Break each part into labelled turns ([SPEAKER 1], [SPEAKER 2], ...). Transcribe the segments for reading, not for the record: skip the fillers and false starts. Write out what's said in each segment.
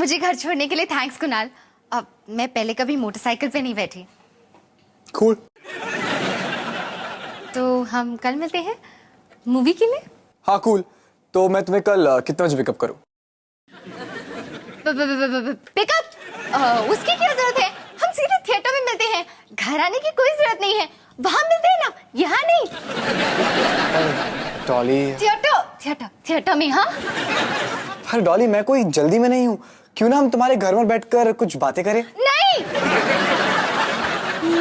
[SPEAKER 1] मुझे घर छोड़ने के लिए थैंक्स कुणाल। अब मैं पहले कभी मोटरसाइकिल पे नहीं बैठी।
[SPEAKER 2] कूल।
[SPEAKER 1] तो हम कल मिलते हैं मूवी के लिए।
[SPEAKER 2] हाँ कूल। तो मैं तुम्हें कल कितने बजे पिकअप करूँ?
[SPEAKER 1] पिकअप? उसकी क्या जरूरत है, हम सीधे थिएटर में मिलते हैं, घर आने की कोई जरूरत नहीं है। वहां मिलते हैं ना, यहाँ नहीं।
[SPEAKER 2] डॉली।
[SPEAKER 1] थिएटर में। हाँ
[SPEAKER 2] पर डॉली मैं कोई जल्दी में नहीं हूँ, क्यों ना हम तुम्हारे घर में बैठकर कुछ बातें करें?
[SPEAKER 1] नहीं,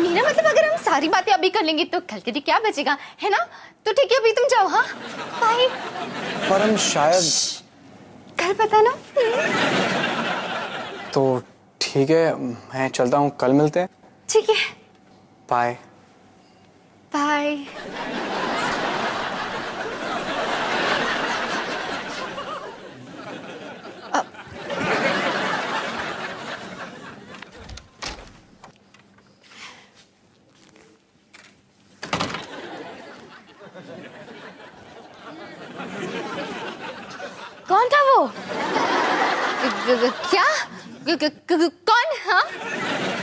[SPEAKER 1] मेरा मतलब अगर हम सारी बातें अभी कर लेंगे तो कल के लिए क्या बचेगा, है ना? तो ठीक है, अभी तुम जाओ। हाँ बाय।
[SPEAKER 2] पर हम शायद
[SPEAKER 1] कल पता ना।
[SPEAKER 2] तो ठीक है, मैं चलता हूँ, कल मिलते हैं।
[SPEAKER 1] ठीक है,
[SPEAKER 2] बाय।
[SPEAKER 1] बाय। कौन था वो? क्या? कौन? हाँ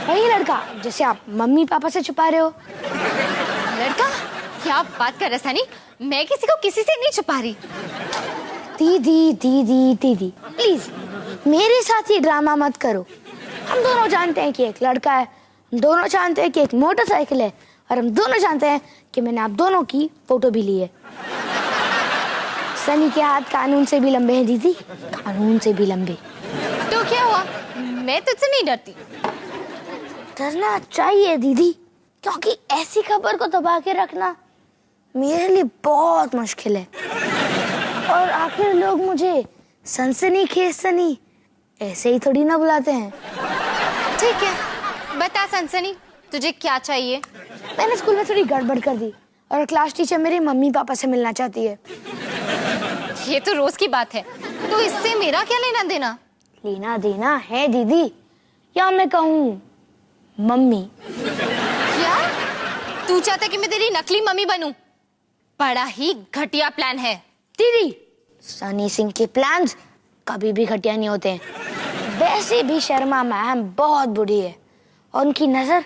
[SPEAKER 3] वही लड़का जिसे आप मम्मी पापा से छुपा रहे हो।
[SPEAKER 1] लड़का? क्या बात कर रहे सनी, मैं किसी को किसी से नहीं छुपा रही।
[SPEAKER 3] दीदी दीदी दीदी प्लीज मेरे साथ ही ड्रामा मत करो। हम दोनों जानते हैं कि एक लड़का है, हम दोनों जानते हैं कि एक मोटरसाइकिल है, और हम दोनों जानते हैं कि मैंने आप दोनों की फोटो भी ली है। सनी के हाथ कानून से भी लंबे हैं दीदी, कानून से भी लंबे।
[SPEAKER 1] तो क्या हुआ, मैं तुझसे नहीं डरती।
[SPEAKER 3] डरना चाहिए दीदी, क्योंकि ऐसी खबर को दबा के रखना मेरे लिए बहुत मुश्किल है। और आखिर लोग मुझे सनसनीखेज सनी ऐसे ही थोड़ी ना बुलाते हैं।
[SPEAKER 1] ठीक है, बता सनसनी, तुझे क्या चाहिए?
[SPEAKER 3] मैंने स्कूल में थोड़ी गड़बड़ कर दी और क्लास टीचर मेरे मम्मी पापा से मिलना चाहती है।
[SPEAKER 1] ये तो रोज की बात है, तो इससे मेरा क्या लेना देना?
[SPEAKER 3] लेना देना है दीदी, या मैं कहूँ मम्मी।
[SPEAKER 1] क्या तू चाहता कि मैं तेरी नकली मम्मी बनूं? बड़ा ही घटिया प्लान है
[SPEAKER 3] दीदी। सनी सिंह के प्लान्स कभी भी घटिया नहीं होते हैं। वैसे भी शर्मा मैम बहुत बूढ़ी है और उनकी नजर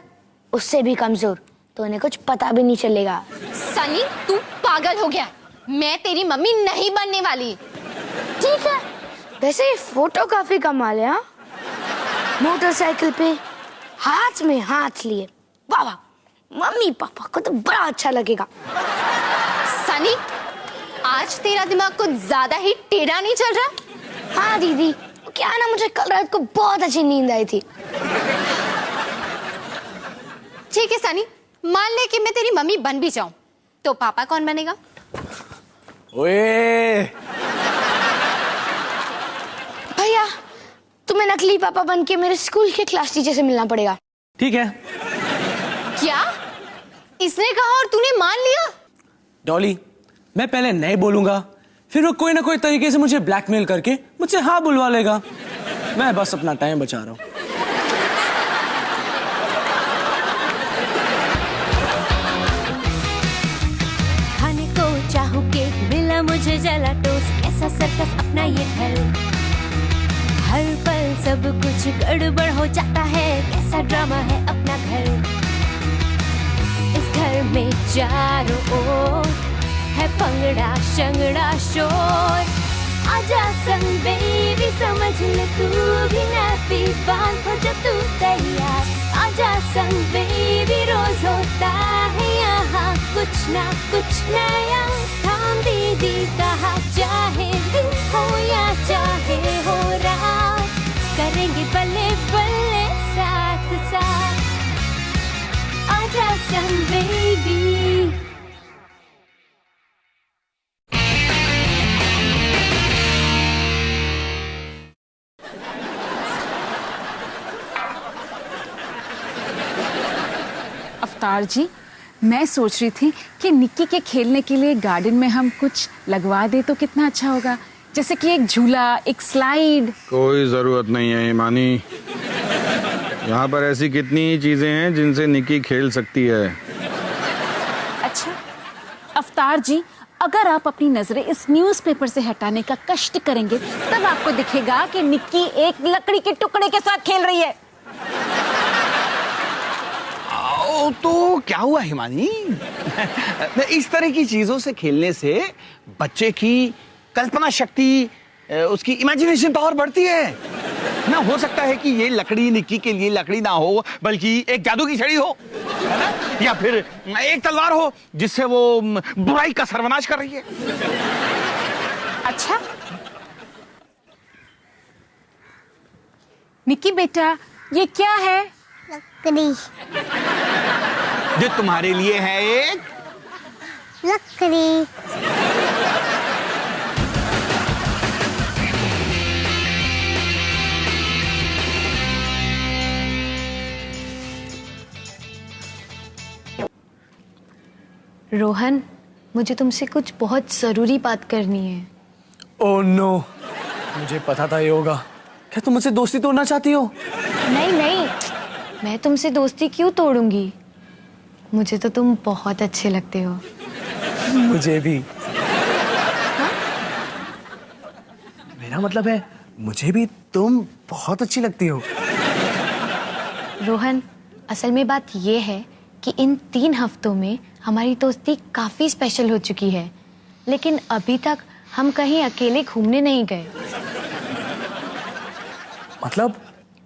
[SPEAKER 3] उससे भी कमजोर, तो उन्हें कुछ पता भी नहीं चलेगा।
[SPEAKER 1] सनी तू पागल हो गया, मैं तेरी मम्मी नहीं बनने वाली।
[SPEAKER 3] ठीक है, वैसे ये फोटो काफी कमाल है। हाँ, मोटरसाइकिल पे हाथ में हाथ लिए, वाह वाह, मम्मी पापा को तो बड़ा अच्छा लगेगा।
[SPEAKER 1] सनी आज तेरा दिमाग कुछ ज्यादा ही टेढ़ा नहीं चल रहा?
[SPEAKER 3] हाँ दीदी, क्या ना, मुझे कल रात को बहुत अच्छी नींद आई थी।
[SPEAKER 1] ठीक है सनी, मान ले कि मैं तेरी मम्मी बन भी जाऊं, तो पापा कौन बनेगा?
[SPEAKER 2] ओए
[SPEAKER 3] भैया, तुम्हें नकली पापा बन के मेरे स्कूल के क्लास टीचर से मिलना पड़ेगा।
[SPEAKER 4] ठीक है।
[SPEAKER 1] क्या इसने कहा और तूने मान लिया?
[SPEAKER 4] डॉली, मैं पहले नहीं बोलूंगा, फिर वो कोई ना कोई तरीके से मुझे ब्लैकमेल करके मुझसे हाँ बुलवा लेगा। मैं बस अपना टाइम बचा रहा हूँ।
[SPEAKER 5] खाने को चाहूं केक, मिला मुझे जला टोस्ट, कैसा सर्कस अपना ये घर। हर पल सब कुछ गड़बड़ हो जाता है, कैसा ड्रामा है अपना घर। इस घर में चारों ओर है पंगड़ा शंगड़ा शोर। आजा संग बेबी, समझ ले तू भी नैपी बांध, हो जा तू तैयार। आजा संग बेबी, रोज होता है यहाँ कुछ ना कुछ नया। थाम दीदी कहा, चाहे दिन हो या चाहे हो रात, करेंगे बल्ले बल्ले साथ साथ। आजा संग बेबी।
[SPEAKER 6] अवतार जी, मैं सोच रही थी कि निक्की के खेलने के लिए गार्डन में हम कुछ लगवा दे तो कितना अच्छा होगा, जैसे कि एक झूला, एक स्लाइड।
[SPEAKER 7] कोई जरूरत नहीं है हिमानी, यहाँ पर ऐसी कितनी चीजें हैं जिनसे निक्की खेल सकती है।
[SPEAKER 6] अच्छा, अवतार जी, अगर आप अपनी नजरें इस न्यूज़पेपर से हटाने का कष्ट करेंगे तब आपको दिखेगा कि निक्की एक लकड़ी के टुकड़े के साथ खेल रही है।
[SPEAKER 8] तो क्या हुआ हिमानी? इस तरह की चीजों से खेलने से बच्चे की कल्पना शक्ति, उसकी इमेजिनेशन पावर बढ़ती है ना। हो सकता है कि ये लकड़ी निक्की के लिए लकड़ी ना हो बल्कि एक जादू की छड़ी हो, है ना? या फिर एक तलवार हो जिससे वो बुराई का सर्वनाश कर रही है।
[SPEAKER 6] अच्छा निक्की बेटा, ये क्या है?
[SPEAKER 9] लकड़ी।
[SPEAKER 8] जो तुम्हारे लिए है एक
[SPEAKER 9] लकड़ी।
[SPEAKER 1] रोहन, मुझे तुमसे कुछ बहुत जरूरी बात करनी है।
[SPEAKER 4] ओह नो, मुझे पता था ये होगा। क्या तुम मुझसे दोस्ती तोड़ना चाहती हो?
[SPEAKER 1] नहीं नहीं, मैं तुमसे दोस्ती क्यों तोड़ूंगी? मुझे तो तुम बहुत अच्छे लगते हो।
[SPEAKER 4] मुझे भी। मेरा मतलब है मुझे भी तुम बहुत अच्छी लगती हो।
[SPEAKER 1] रोहन, असल में बात ये है कि इन 3 हफ्तों में हमारी दोस्ती काफी स्पेशल हो चुकी है, लेकिन अभी तक हम कहीं अकेले घूमने नहीं गए।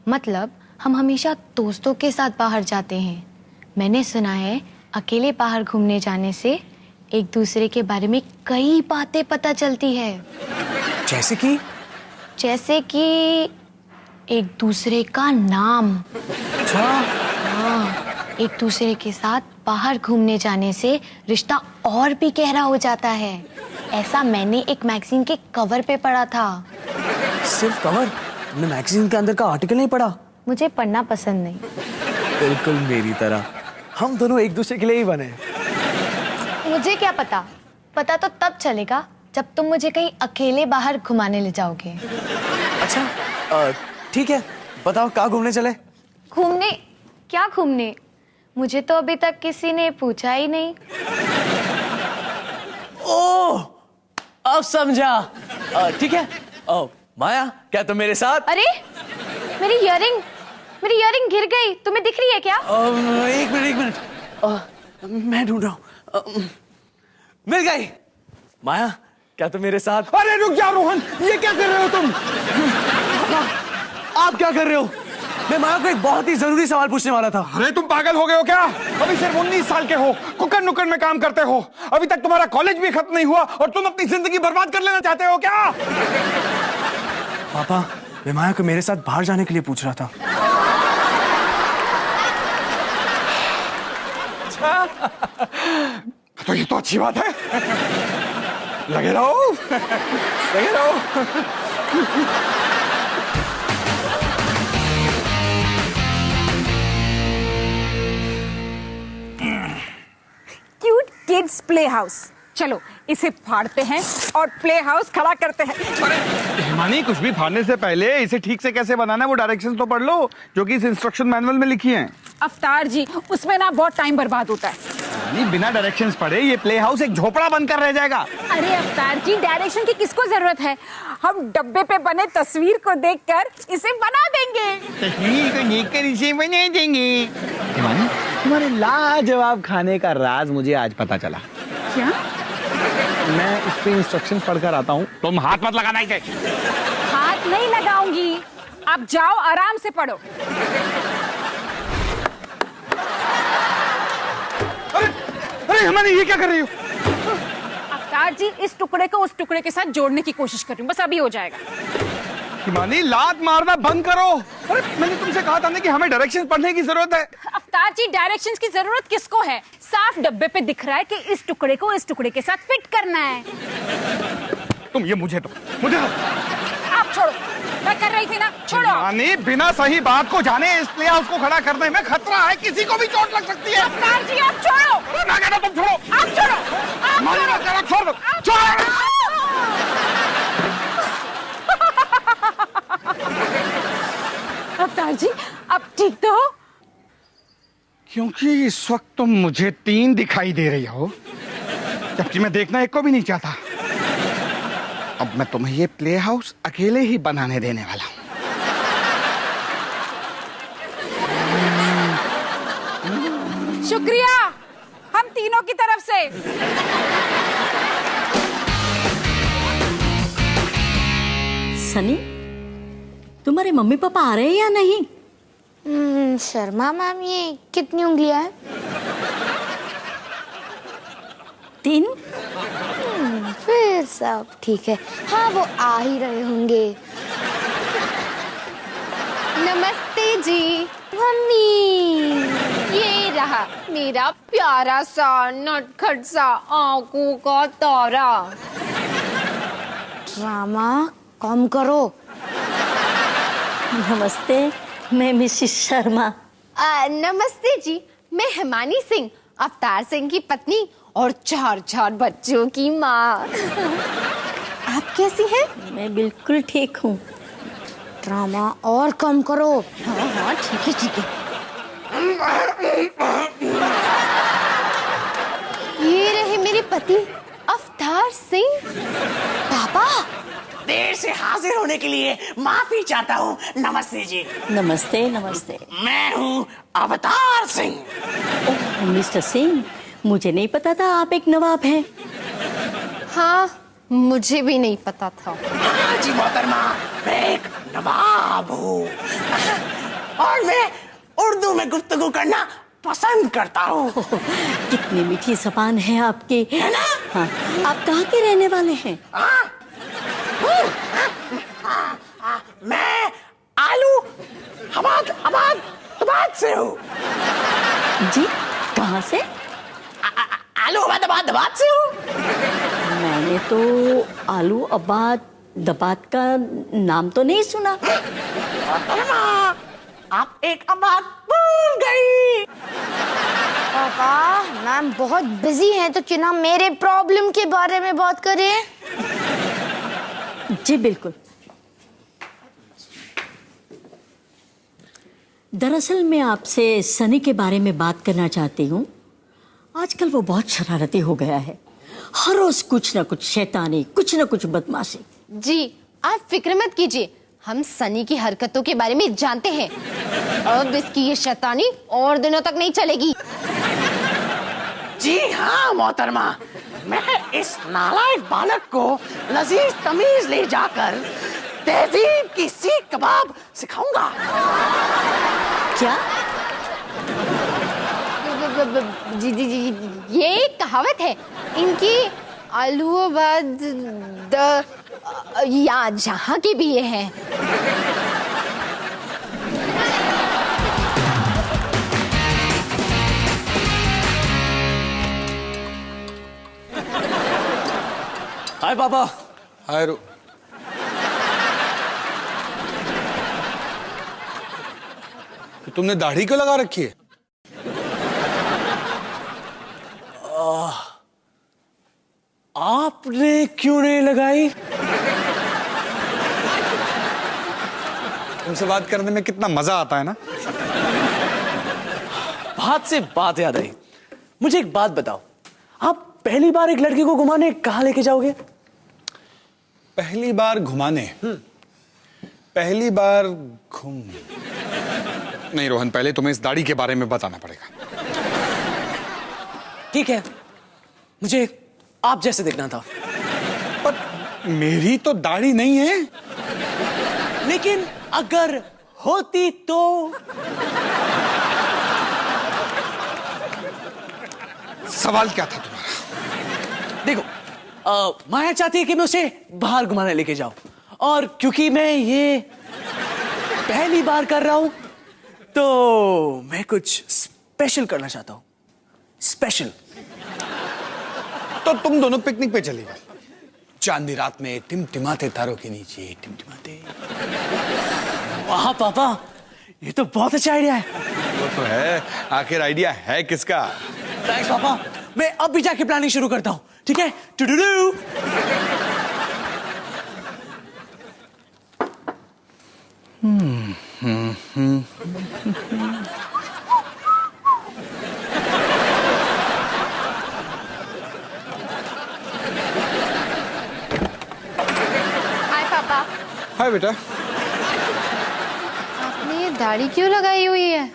[SPEAKER 4] मतलब
[SPEAKER 1] हम हमेशा दोस्तों के साथ बाहर जाते हैं। मैंने सुना है अकेले बाहर घूमने जाने से एक दूसरे के बारे में कई बातें पता चलती है। जैसे कि एक दूसरे का नाम।
[SPEAKER 4] अच्छा।
[SPEAKER 1] हाँ, एक दूसरे के साथ बाहर घूमने जाने से रिश्ता और भी गहरा हो जाता है। ऐसा मैंने एक मैगजीन के कवर पे पढ़ा था।
[SPEAKER 4] सिर्फ कवर? तुमने मैगजीन के अंदर का आर्टिकल नहीं पढ़ा?
[SPEAKER 1] मुझे पढ़ना पसंद नहीं।
[SPEAKER 4] बिल्कुल मेरी तरह। हम दोनों एक दूसरे के लिए ही बने।
[SPEAKER 1] मुझे क्या पता? पता तो तब चलेगा जब तुम मुझे कहीं अकेले बाहर घुमाने ले जाओगे।
[SPEAKER 4] अच्छा ठीक है, बताओ कहाँ घूमने चले?
[SPEAKER 1] घूमने? क्या घूमने? मुझे तो अभी तक किसी ने पूछा ही नहीं।
[SPEAKER 4] ओह, अब समझा। ठीक है। माया, क्या तुम मेरे साथ?
[SPEAKER 1] अरे मेरी इयरिंग गिर गई। तुम्हें दिख रही है क्या?
[SPEAKER 4] एक मिनट। मैं ढूंढ रहा हूँ। मिल गई। माया, क्या तुम मेरे साथ?
[SPEAKER 8] अरे रुक जाओ रोहन, ये क्या कर रहे हो तुम?
[SPEAKER 4] आप क्या कर रहे हो? मैं माया को एक बहुत ही जरूरी सवाल पूछने वाला था।
[SPEAKER 8] अरे तुम पागल हो गए हो क्या? अभी सिर्फ 19 साल के हो, कुकर नुकर में काम करते हो, अभी तक तुम्हारा कॉलेज भी खत्म नहीं हुआ और तुम अपनी जिंदगी बर्बाद कर लेना चाहते हो क्या?
[SPEAKER 4] पापा, मैं माया को मेरे साथ बाहर जाने के लिए पूछ रहा था।
[SPEAKER 8] तो ये तो अच्छी बात है। लगे रहो, लगे रहो।
[SPEAKER 6] Cute kids play house. चलो इसे फाड़ते हैं और प्ले हाउस खड़ा करते हैं।
[SPEAKER 8] हिमानी, कुछ भी फाड़ने से पहले इसे ठीक से कैसे बनाना है वो डायरेक्शंस तो पढ़ लो जो कि इस इंस्ट्रक्शन मैनुअल में लिखी हैं।
[SPEAKER 6] अवतार जी, उसमें ना बहुत टाइम बर्बाद होता है।
[SPEAKER 8] नहीं, बिना डायरेक्शंस पढ़े ये प्ले हाउस एक झोपड़ा बनकर रह जाएगा।
[SPEAKER 6] अरे अवतार जी, डायरेक्शन की किसको जरूरत है? हम डब्बे पे बने तस्वीर को देखकर इसे बना देंगे।
[SPEAKER 8] तस्वीर को देखकर इसे बना देंगे। हिमानी, तुम्हारे लाजवाब खाने का राज मुझे आज पता चला।
[SPEAKER 6] क्या?
[SPEAKER 8] मैं इस पे इंस्ट्रक्शन पढ़कर आता हूँ, तुम हाथ मत लगाना इसे।
[SPEAKER 6] हाथ नहीं लगाऊंगी, आप जाओ आराम से पढ़ो।
[SPEAKER 8] अरे हिमानी, ये क्या कर रही हो?
[SPEAKER 6] अवतार जी, इस टुकड़े को उस टुकड़े के साथ जोड़ने की कोशिश कर रही हूँ, बस अभी हो जाएगा।
[SPEAKER 8] हिमानी, लात मारना बंद करो। अरे मैंने तुमसे कहा था ना कि हमें डायरेक्शंस पढ़ने की जरूरत है।
[SPEAKER 6] अवतार जी, डायरेक्शंस की जरूरत किसको है? साफ डब्बे पे दिख रहा है कि इस टुकड़े को इस टुकड़े के साथ फिट करना है।
[SPEAKER 8] तुम ये मुझे
[SPEAKER 6] आप छोड़ो, मैं कर रही थी ना, छोड़ो।
[SPEAKER 8] हिमानी, बिना सही बात को जाने इस प्ले हाउस को खड़ा करने में खतरा है, किसी को भी चोट लग सकती है।
[SPEAKER 6] अवतार जी, आप छोड़ो।
[SPEAKER 8] मैं कहता तुम छोड़ो।
[SPEAKER 6] आप छोड़ो,
[SPEAKER 8] हिमानी, मैं कह रहा छोड़ दो, छोड़।
[SPEAKER 6] अवतार जी, आप ठीक तो हो?
[SPEAKER 8] क्योंकि इस वक्त तुम मुझे 3 दिखाई दे रही हो, जबकि मैं देखना एक को भी नहीं चाहता। अब मैं तुम्हें ये प्ले हाउस अकेले ही बनाने देने वाला हूं।
[SPEAKER 6] शुक्रिया हम तीनों की तरफ से।
[SPEAKER 10] सनी, तुम्हारे मम्मी पापा आ रहे हैं या नहीं?
[SPEAKER 3] शर्मा मैम, ये कितनी उंगलियां हैं?
[SPEAKER 10] 3।
[SPEAKER 3] फिर सब ठीक है। हाँ, वो आ ही रहे होंगे।
[SPEAKER 1] नमस्ते जी।
[SPEAKER 3] मम्मी,
[SPEAKER 1] ये रहा मेरा प्यारा सा नटखट सा आंखों का तारा।
[SPEAKER 3] ड्रामा कम करो।
[SPEAKER 10] नमस्ते, मैं मिसेस शर्मा।
[SPEAKER 1] नमस्ते जी, मैं हिमानी सिंह, अवतार सिंह की पत्नी और 4 बच्चों की माँ। आप कैसी हैं?
[SPEAKER 10] मैं बिल्कुल ठीक हूँ।
[SPEAKER 3] ड्रामा और कम करो।
[SPEAKER 1] हाँ ठीक है ठीक है। ये रहे मेरे पति अवतार सिंह। पापा,
[SPEAKER 11] देर से हाजिर होने के लिए माफी चाहता हूँ। नमस्ते जी।
[SPEAKER 10] नमस्ते नमस्ते।
[SPEAKER 11] मैं हूँ अवतार सिंह।
[SPEAKER 10] ओह मिस्टर सिंह, मुझे नहीं पता था आप एक नवाब हैं।
[SPEAKER 1] हाँ, मुझे भी नहीं पता था।
[SPEAKER 11] हाँ जी मोहतरमा, मैं एक नवाब हूँ और मैं उर्दू में गुफ्तगू करना पसंद करता हूँ।
[SPEAKER 10] कितनी मीठी ज़बान है आपकी,
[SPEAKER 11] है ना?
[SPEAKER 10] हाँ, आप कहाँ के रहने वाले हैं?
[SPEAKER 11] मैं आलू आबाद से हूँ।
[SPEAKER 10] जी, कहाँ से?
[SPEAKER 11] आलू आबाद से हूँ।
[SPEAKER 10] मैंने तो आलू आबाद दबाद का नाम तो नहीं सुना।
[SPEAKER 11] आप एक आबाद भूल गई।
[SPEAKER 3] पापा, मैम बहुत बिजी हैं, तो क्यों ना मेरे प्रॉब्लम के बारे में बात करें?
[SPEAKER 10] जी बिल्कुल। दरअसल मैं आपसे सनी के बारे में बात करना चाहती हूँ। आजकल वो बहुत शरारती हो गया है। हर रोज कुछ ना कुछ शैतानी, कुछ ना कुछ बदमाशी।
[SPEAKER 1] जी, आप फिक्र मत कीजिए, हम सनी की हरकतों के बारे में जानते हैं। अब इसकी ये शैतानी और दिनों तक नहीं चलेगी।
[SPEAKER 11] जी हाँ मोहतरमा, मैं इस नालायक बालक को लजीज तमीज ले जाकर तहजीब की सीख कबाब सिखाऊंगा।
[SPEAKER 10] क्या?
[SPEAKER 1] जी जी जी, ये एक कहावत है इनकी। आलूबाद या जहाँ की भी ये है।
[SPEAKER 4] हाय पापा।
[SPEAKER 7] हाय रू। तो तुमने दाढ़ी क्यों लगा रखी है?
[SPEAKER 4] आपने क्यों नहीं लगाई?
[SPEAKER 7] तुमसे बात करने में कितना मजा आता है ना।
[SPEAKER 4] बात से बात याद आई, मुझे एक बात बताओ, आप पहली बार एक लड़की को घुमाने कहाँ लेके जाओगे?
[SPEAKER 7] पहली बार घुमाने? पहली बार नहीं रोहन, पहले तुम्हें इस दाढ़ी के बारे में बताना पड़ेगा।
[SPEAKER 4] ठीक है, मुझे आप जैसे दिखना था।
[SPEAKER 7] पर मेरी तो दाढ़ी नहीं है।
[SPEAKER 4] लेकिन अगर होती तो?
[SPEAKER 7] सवाल क्या था तुम्हारा?
[SPEAKER 4] देखो, माया चाहती है कि मैं उसे बाहर घुमाने लेके जाऊं, और क्योंकि मैं ये पहली बार कर रहा हूं तो मैं कुछ स्पेशल करना चाहता हूं। स्पेशल।
[SPEAKER 7] तो तुम दोनों पिकनिक पे चले गए चांदनी रात में, टिमटिमाते तारों के नीचे, टिमटिमाते।
[SPEAKER 4] वाह पापा, ये तो बहुत अच्छा आइडिया है।
[SPEAKER 7] वो तो है, आखिर आइडिया है किसका?
[SPEAKER 4] थैंक्स पापा, मैं अब भी जाके प्लानिंग शुरू करता हूं। ठीक है? टुडुडू।
[SPEAKER 2] हाय बेटा।
[SPEAKER 1] आपने ये दाढ़ी क्यों लगाई हुई है?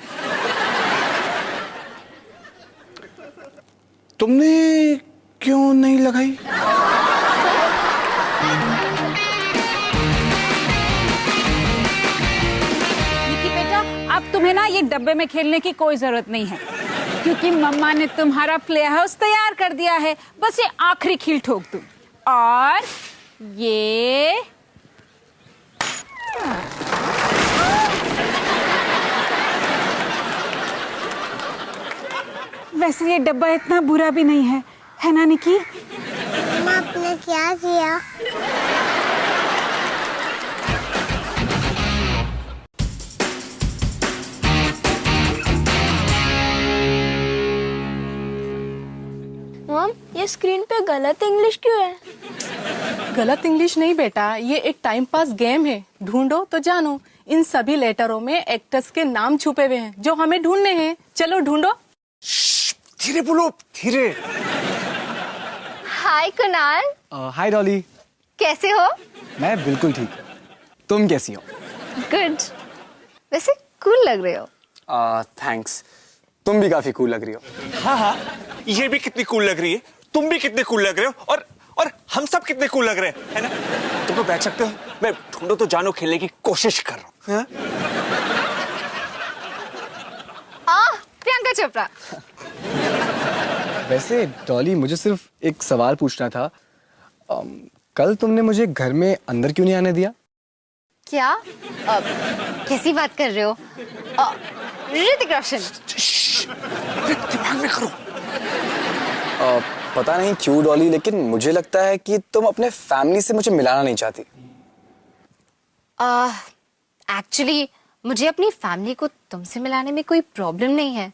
[SPEAKER 7] तुमने क्यों नहीं लगाई?
[SPEAKER 6] निकी बेटा, अब तुम्हें ना ये डब्बे में खेलने की कोई जरूरत नहीं है, क्योंकि मम्मा ने तुम्हारा प्ले हाउस तैयार कर दिया है। बस ये आखिरी खील ठोक दो और ये वैसे ये डब्बा इतना बुरा भी नहीं है ना निकी?
[SPEAKER 9] मम्मा आपने क्या किया?
[SPEAKER 3] मम, ये स्क्रीन पे गलत इंग्लिश क्यों है?
[SPEAKER 12] गलत इंग्लिश नहीं बेटा, ये एक टाइम पास गेम है। ढूंढो तो जानो। इन सभी लेटरों में एक्टर्स के नाम छुपे हुए हैं जो हमें ढूंढने हैं। चलो ढूंढो।
[SPEAKER 2] धीरे बोलो, धीरे।
[SPEAKER 1] हाय कुणाल।
[SPEAKER 2] हाय डॉली।
[SPEAKER 1] कैसे हो?
[SPEAKER 2] मैं बिल्कुल ठीक। तुम कैसी हो?
[SPEAKER 1] गुड। वैसे कूल लग रहे हो।
[SPEAKER 2] थैंक्स। तुम भी काफी कूल लग रही हो।
[SPEAKER 13] हाँ हाँ, ये भी कितनी कूल लग रही है, तुम भी कितने कूल लग रहे हो, और हम सब कितने कूल लग रहे हैं, है ना? तुम लोग बैठ सकते हो, मैं ढूंढो तो जानो खेलने की कोशिश कर रहा हूँ।
[SPEAKER 1] प्रियंका चोपड़ा।
[SPEAKER 2] वैसे डॉली, मुझे सिर्फ एक सवाल पूछना था। कल तुमने मुझे घर में अंदर क्यों नहीं आने दिया?
[SPEAKER 1] क्या? कैसी बात कर रहे हो? ऋतिक रोशन।
[SPEAKER 13] दिमाग में करो।
[SPEAKER 2] पता नहीं क्यों डॉली, लेकिन मुझे लगता है कि तुम अपने फैमिली से मुझे मिलाना नहीं चाहती।
[SPEAKER 1] एक्चुअली मुझे अपनी फैमिली को तुमसे मिलाने में कोई प्रॉब्लम नहीं है,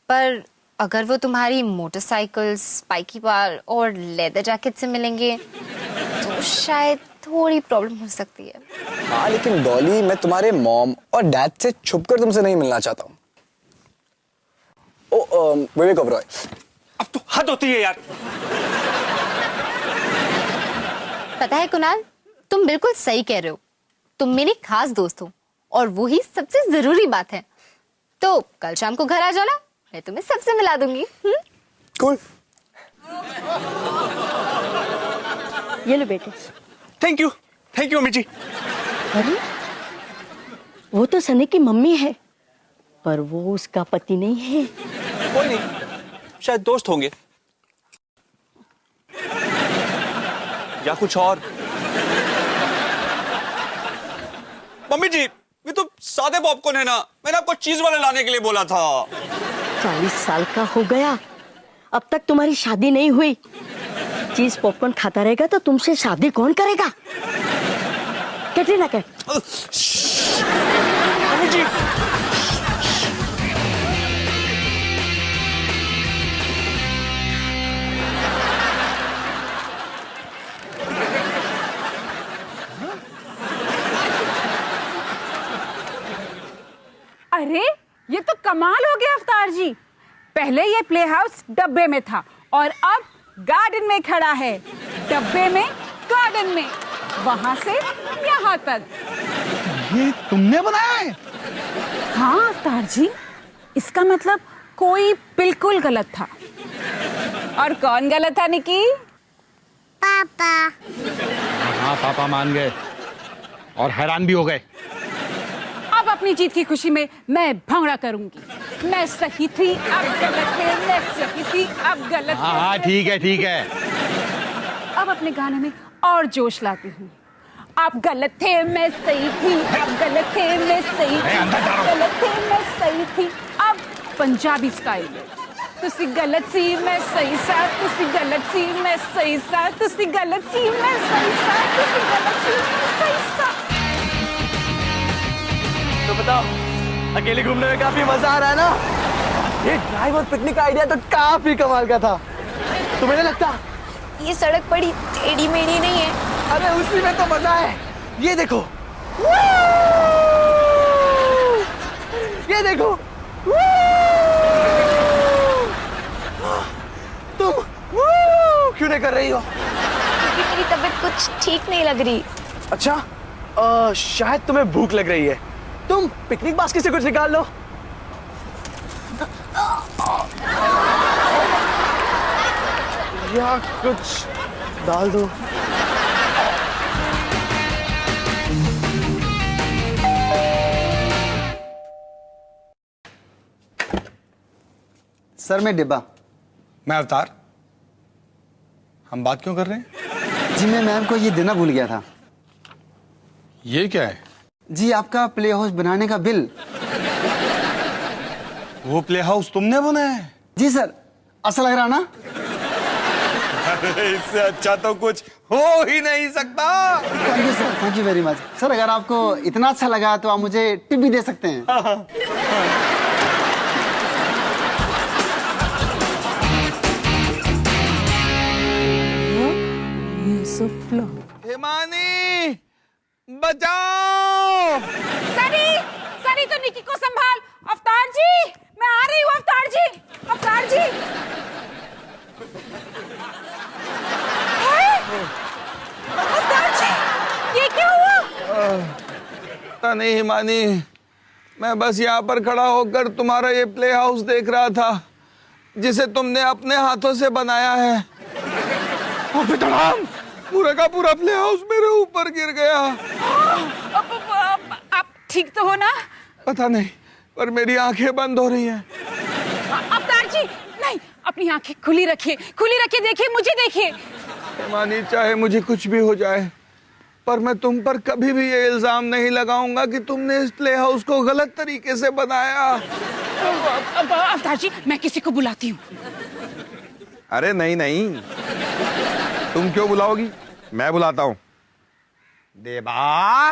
[SPEAKER 1] पर अगर वो तुम्हारी मोटरसाइकिल, स्पाइकी बार और लेदर जैकेट से मिलेंगे तो शायद थोड़ी प्रॉब्लम हो सकती है।
[SPEAKER 2] हाँ, लेकिन डॉली, मैं तुम्हारे मॉम और डैड से छुपकर तुमसे नहीं मिलना चाहता हूँ। विवेक ओबरॉय,
[SPEAKER 13] अब तो हद होती है यार।
[SPEAKER 1] पता है कुणाल, तुम बिल्कुल सही कह रहे हो। तुम मेरी खास दोस्त हो और वो ही सबसे जरूरी बात है। तो कल शाम को घर आ जाना, मैं तुम्हें सबसे मिला दूंगी।
[SPEAKER 2] कूल।
[SPEAKER 10] ये लो बेटे।
[SPEAKER 13] थैंक यू अम्मी जी।
[SPEAKER 10] अरे वो तो सनी की मम्मी है, पर वो उसका पति नहीं है।
[SPEAKER 13] कोई नहीं, शायद दोस्त होंगे या कुछ और। मम्मी जी, ये तो सादे पॉपकॉर्न है ना, मैंने आपको चीज वाले लाने के लिए बोला था।
[SPEAKER 10] 40 साल का हो गया, अब तक तुम्हारी शादी नहीं हुई। चीज पॉपकॉर्न खाता रहेगा तो तुमसे शादी कौन करेगा? कैटरीना कैफ।
[SPEAKER 13] मम्मी जी,
[SPEAKER 6] अरे ये तो कमाल हो गया अवतार जी। पहले ये प्ले हाउस डब्बे में था और अब गार्डन में खड़ा है। डब्बे में, गार्डन में, वहां से यहाँ तक।
[SPEAKER 8] ये तुमने बनाया है?
[SPEAKER 6] हाँ अवतार जी, इसका मतलब कोई बिल्कुल गलत था। और कौन गलत था निकी?
[SPEAKER 9] पापा।
[SPEAKER 8] हाँ, पापा मान गए और हैरान भी हो गए।
[SPEAKER 6] अब अपनी जीत की खुशी में मैं भंगड़ा करूंगी। मैं सही थी, अब गलत है, मैं सही थी, अब गलत है।
[SPEAKER 8] हाँ ठीक है ठीक है।
[SPEAKER 6] अब अपने गाने में और जोश लाती हूँ। आप गलत थे, मैं सही थी, अब गलत थे, मैं सही थी, गलत थे, मैं सही थी। अब पंजाबी स्टाइल में। तुसी गलत सी, मैं सही सा, तुसी गलत सी, मैं सही सा, तुसी गलत सी, मैं सही सा, तुसी गलत सी, मैं सही सा।
[SPEAKER 4] तो बताओ, अकेले घूमने में काफी मजा आ रहा है ना? ये ड्राइव और पिकनिक का आइडिया तो काफी कमाल का था। तुम्हें नहीं लगता?
[SPEAKER 1] ये सड़क बड़ी टेढ़ी मेढ़ी नहीं है।
[SPEAKER 4] अरे उसी में तो मजा है। ये देखो, ये देखो, तुम क्यों नहीं कर रही हो?
[SPEAKER 1] क्योंकि मेरी तबीयत कुछ ठीक नहीं लग रही।
[SPEAKER 4] अच्छा, शायद तुम्हें भूख लग रही है, तुम पिकनिक बास्केट से कुछ निकाल लो। या कुछ डाल दो।
[SPEAKER 14] सर मैं डिब्बा।
[SPEAKER 7] मैं अवतार। हम बात क्यों कर रहे हैं?
[SPEAKER 14] जी मैं मैम को ये देना भूल गया था।
[SPEAKER 7] ये क्या है?
[SPEAKER 14] जी आपका प्ले हाउस बनाने का बिल।
[SPEAKER 7] वो प्ले हाउस तुमने बनाया है?
[SPEAKER 14] जी सर, अच्छा लग रहा ना?
[SPEAKER 7] इससे अच्छा तो कुछ हो ही नहीं सकता।
[SPEAKER 14] Thank you sir, thank you very much. Sir अगर आपको इतना अच्छा लगा तो आप मुझे टिप भी दे सकते हैं।
[SPEAKER 8] हिमानी बचाओ।
[SPEAKER 6] सनी, सनी तो निकी को संभाल। अवतार जी, मैं आ रही हूँ। अवतार जी, अवतार जी। अवतार जी, ये क्या हुआ?
[SPEAKER 8] पता नहीं हिमानी, मैं बस यहाँ पर खड़ा होकर तुम्हारा ये प्ले हाउस देख रहा था जिसे तुमने अपने हाथों से बनाया है। और फिर धड़ाम, पूरा का पूरा प्ले हाउस मेरे ऊपर गिर गया।
[SPEAKER 6] आप ठीक तो हो ना?
[SPEAKER 8] पता नहीं, पर मेरी आंखें बंद हो रही हैं।
[SPEAKER 6] अवतार जी, नहीं, अपनी आंखें खुली रखिए, खुली रखिए, देखिए, मुझे देखिए।
[SPEAKER 8] हिमानी चाहे मुझे कुछ भी हो जाए, पर मैं तुम पर कभी भी ये इल्जाम नहीं लगाऊंगा कि तुमने इस प्ले हाउस को गलत तरीके से बनाया।
[SPEAKER 6] अवतार जी, मैं किसी को बुलाती हूँ।
[SPEAKER 8] अरे नहीं नहीं, तुम क्यों बुलाओगी, मैं बुलाता हूँ। देबा,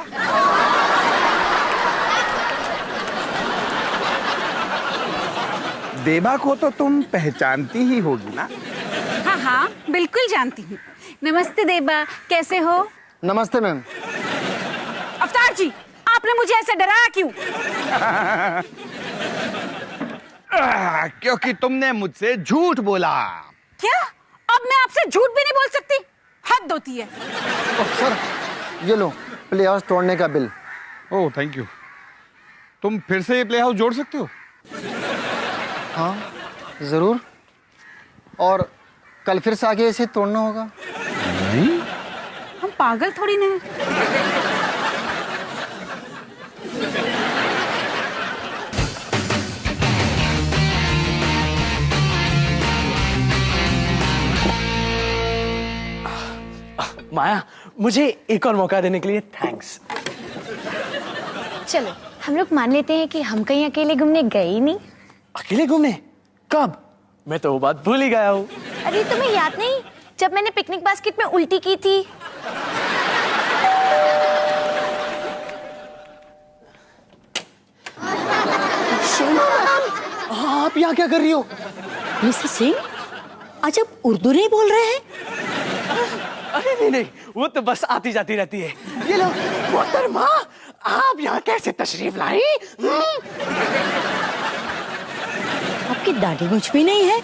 [SPEAKER 8] देबा को तो तुम पहचानती ही होगी ना?
[SPEAKER 6] हाँ हाँ, बिल्कुल जानती हूँ। नमस्ते देबा, कैसे हो?
[SPEAKER 14] नमस्ते मैम।
[SPEAKER 6] अवतार जी, आपने मुझे ऐसे डराया क्यों?
[SPEAKER 8] क्योंकि तुमने मुझसे झूठ बोला।
[SPEAKER 6] क्या? अब मैं आपसे झूठ भी नहीं बोल सकती? हद होती है।
[SPEAKER 14] सर ये लो प्ले हाउस तोड़ने का बिल।
[SPEAKER 8] Oh thank you. तुम फिर से ये प्ले हाउस जोड़ सकते हो?
[SPEAKER 14] हाँ जरूर, और कल फिर से आगे इसे तोड़ना होगा।
[SPEAKER 8] नहीं,
[SPEAKER 6] हम पागल थोड़ी ना हैं।
[SPEAKER 4] माया, मुझे एक और मौका देने के लिए थैंक्स।
[SPEAKER 3] चलो हम लोग मान लेते हैं कि हम कहीं अकेले घूमने गए ही नहीं।
[SPEAKER 4] अकेले घूमने? कब? मैं तो वो बात भूल ही गया हूँ।
[SPEAKER 3] अरे तुम्हें याद नहीं, जब मैंने पिकनिक बास्केट में उल्टी की थी?
[SPEAKER 4] आप यहाँ क्या कर रही हो?
[SPEAKER 10] मिस्टर सिंह, आज आप उर्दू नहीं बोल रहे हैं?
[SPEAKER 4] अरे नहीं नहीं, वो तो बस आती जाती रहती है।
[SPEAKER 11] ये लो मोहतरमा, आप यहाँ कैसे तशरीफ लाई?
[SPEAKER 10] आपकी दाढ़ी मुझ पे नहीं है?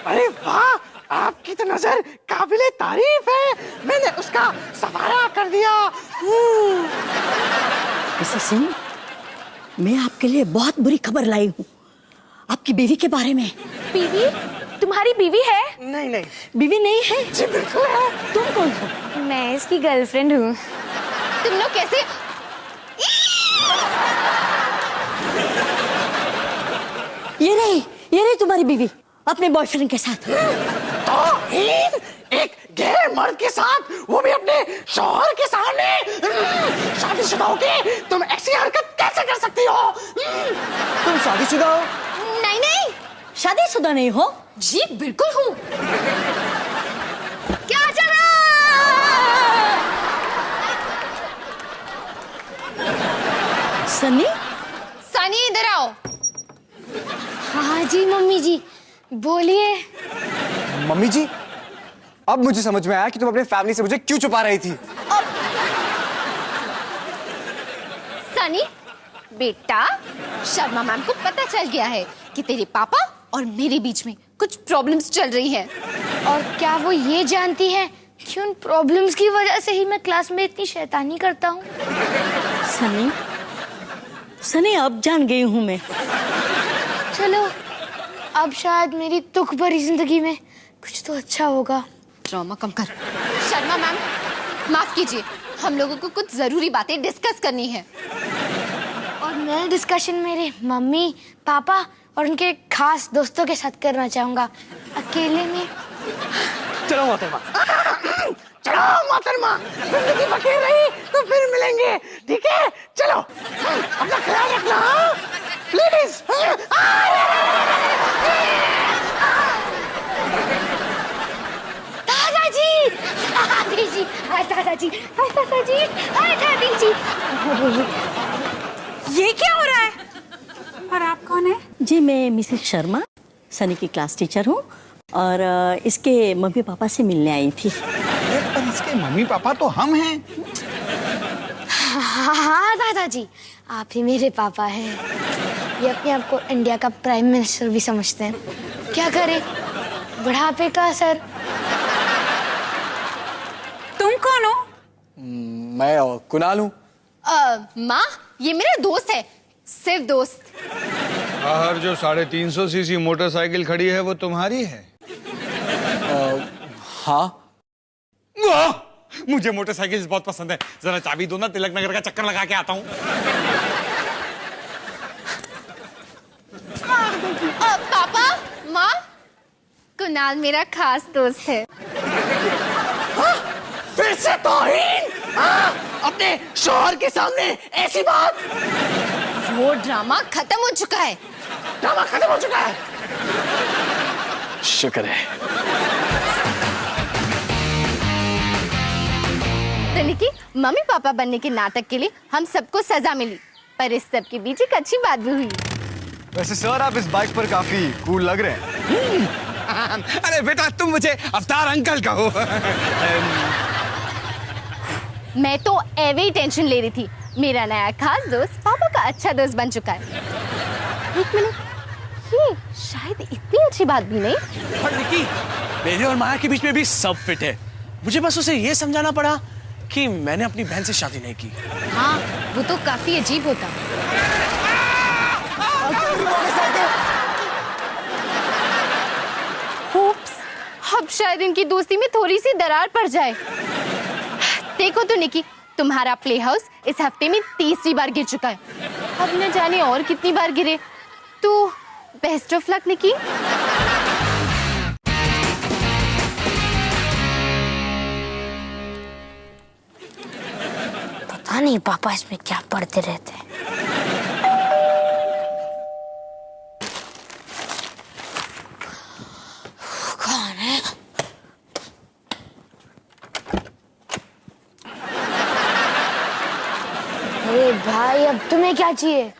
[SPEAKER 11] अरे वाह, आपकी तो नजर काबिले तारीफ है। मैंने उसका सफाया कर दिया।
[SPEAKER 10] मिस्टर सिंह, मैं आपके लिए बहुत बुरी खबर लाई हूँ, आपकी बीवी के बारे में।
[SPEAKER 3] बीवी? तुम्हारी बीवी है?
[SPEAKER 11] नहीं नहीं,
[SPEAKER 10] बीवी नहीं है?
[SPEAKER 11] जी बिल्कुल है।
[SPEAKER 10] तुम कौन हो?
[SPEAKER 3] मैं इसकी गर्लफ्रेंड हूँ। तुम लोग कैसे?
[SPEAKER 10] ये रही तुम्हारी बीवी अपने बॉयफ्रेंड के साथ।
[SPEAKER 11] तौहीन, एक गैर मर्द के साथ, वो भी अपने शौहर के सामने। शादीशुदा होके तुम ऐसी हरकत कैसे कर सकती हो?
[SPEAKER 4] तुम शादीशुदा हो?
[SPEAKER 3] नहीं नहीं,
[SPEAKER 10] शादीशुदा नहीं हो?
[SPEAKER 3] जी बिल्कुल हूँ। क्या चल रहा?
[SPEAKER 10] सनी?
[SPEAKER 1] सनी इधर आओ।
[SPEAKER 3] हाँ जी मम्मी जी, बोलिए।
[SPEAKER 2] मम्मी जी, अब मुझे समझ में आया कि तुम अपने फैमिली से मुझे क्यों छुपा रही थी।
[SPEAKER 1] सनी बेटा, शर्मा मैम को पता चल गया है कि तेरे पापा और मेरे बीच में कुछ प्रॉब्लम्स चल रही हैं।
[SPEAKER 3] और क्या वो ये जानती है कि उन प्रॉब्लम्स की वजह से ही मैं क्लास में इतनी शैतानी करता हूँ।
[SPEAKER 10] सनी, सनी अब जान गई हूँ मैं।
[SPEAKER 3] चलो अब शायद मेरी दुख भरी जिंदगी में कुछ तो अच्छा होगा।
[SPEAKER 1] ड्रामा कम कर। शर्मा मैम, माफ कीजिए, हम लोगों को कुछ जरूरी बातें डिस्कस करनी है।
[SPEAKER 3] और मैं डिस्कशन मेरे मम्मी पापा और उनके खास दोस्तों के साथ करना चाहूंगा, अकेले में।
[SPEAKER 11] चलो मोहतरमा, चलो मोहतरमा, जिंदगी बची रही तो फिर मिलेंगे, ठीक है? चलो अपना ख्याल रखना, प्लीज।
[SPEAKER 3] दादाजी, दादाजी, दादाजी, दादाजी, दादाजी।
[SPEAKER 6] ये क्या हो रहा है? और आप कौन है?
[SPEAKER 10] जी मैं मिसेस शर्मा, सनी की क्लास टीचर हूँ और इसके मम्मी पापा से मिलने आई थी।
[SPEAKER 8] पर इसके मम्मी पापा तो हम हैं।
[SPEAKER 3] हाँ दादाजी, आप ही मेरे पापा हैं। ये अपने आप को इंडिया का प्राइम मिनिस्टर भी समझते हैं। क्या करें, बुढ़ापे का असर।
[SPEAKER 6] तुम कौन हो?
[SPEAKER 2] मैं कुणाल हूँ।
[SPEAKER 1] माँ, ये मेरा दोस्त है, सिर्फ दोस्त।
[SPEAKER 7] बाहर जो 350 सीसी मोटरसाइकिल खड़ी है वो तुम्हारी है?
[SPEAKER 2] हाँ।
[SPEAKER 7] वाह, मुझे मोटरसाइकिल बहुत पसंद है। जरा चाबी दो ना, तिलक नगर का चक्कर लगा के आता हूँ।
[SPEAKER 1] पापा, माँ, कुणाल मेरा खास दोस्त है।
[SPEAKER 11] फिर से तौहीन? अपने शौहर के सामने ऐसी बात?
[SPEAKER 1] वो ड्रामा खत्म हो चुका है।
[SPEAKER 11] ड्रामा खत्म हो चुका है?
[SPEAKER 2] शुक्र है।
[SPEAKER 1] तो निकी, मम्मी पापा बनने के नाटक के लिए हम सबको सजा मिली, पर इस सब के बीच एक अच्छी बात भी हुई।
[SPEAKER 2] वैसे सर, आप इस बाइक पर काफी कूल लग रहे हैं।
[SPEAKER 7] अरे बेटा, तुम मुझे अवतार अंकल कहो।
[SPEAKER 1] मैं तो एवे ही टेंशन ले रही थी। मेरा नया खास दोस्त पापा का अच्छा दोस्त बन चुका है। एक मिनट, ये शायद इतनी अच्छी बात भी नहीं।
[SPEAKER 4] पर निकी, मेरे और माया के बीच में भी सब फिट है। मुझे बस उसे ये समझाना पड़ा कि मैंने अपनी बहन से शादी नहीं की।
[SPEAKER 1] हाँ, वो तो काफी अजीब होता। Oops, अब शायद इनकी दोस्ती में थोड़ी सी दरार पड़ जाए। देखो तो निकी, तुम्हारा प्ले हाउस इस हफ्ते में 3री बार गिर चुका है। अब न जाने और कितनी बार गिरे। तो बेस्ट ऑफ लक निकी।
[SPEAKER 3] पता नहीं पापा इसमें क्या पढ़ते रहते हैं। कौन है? अरे भाई, अब तुम्हें क्या चाहिए?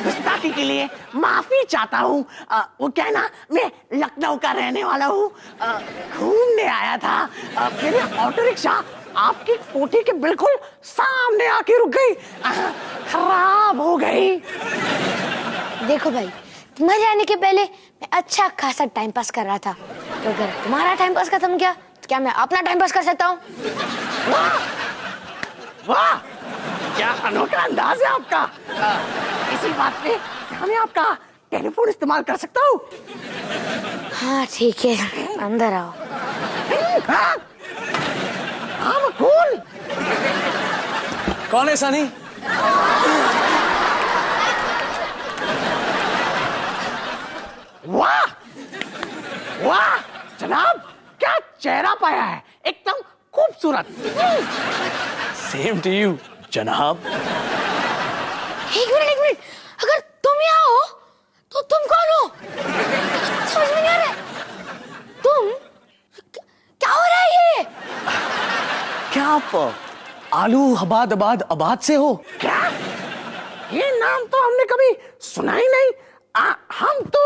[SPEAKER 11] गुस्ताखी के लिए माफी चाहता हूँ। वो क्या है ना, मैं लखनऊ का रहने वाला हूँ। घूमने आया था। मेरी ऑटो रिक्शा आपकी कोठी के बिल्कुल सामने आके रुक गई। खराब हो गई।
[SPEAKER 3] देखो भाई, तुम्हारे आने के पहले मैं अच्छा खासा टाइम पास कर रहा था। तो अगर तुम्हारा टाइम पास खत्म किया तो क्या मैं अपना टाइम पास कर सकता हूँ?
[SPEAKER 11] वाह, क्या अनोखा अंदाज है आपका। इसी बात पे क्या मैं आपका टेलीफोन इस्तेमाल कर सकता हूँ?
[SPEAKER 3] हाँ ठीक है, अंदर आओ।
[SPEAKER 11] हाँ कूल।
[SPEAKER 4] कौन है सनी?
[SPEAKER 11] वाह वाह जनाब, क्या चेहरा पाया है, एकदम खूबसूरत।
[SPEAKER 4] सेम टू यू जनाब।
[SPEAKER 3] एक मिनट, अगर तुम यहाँ हो तो तुम कौन हो? समझ में नहीं आ रहा। तुम क्या हो रहा है ये?
[SPEAKER 4] क्या आप आलू हबाद आबाद आबाद से हो?
[SPEAKER 11] क्या? ये नाम तो हमने कभी सुना ही नहीं। हम तो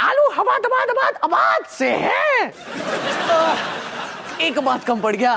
[SPEAKER 11] आलू हबाद आबाद आबाद आबाद से हैं।
[SPEAKER 4] एक बात कम पड़ गया।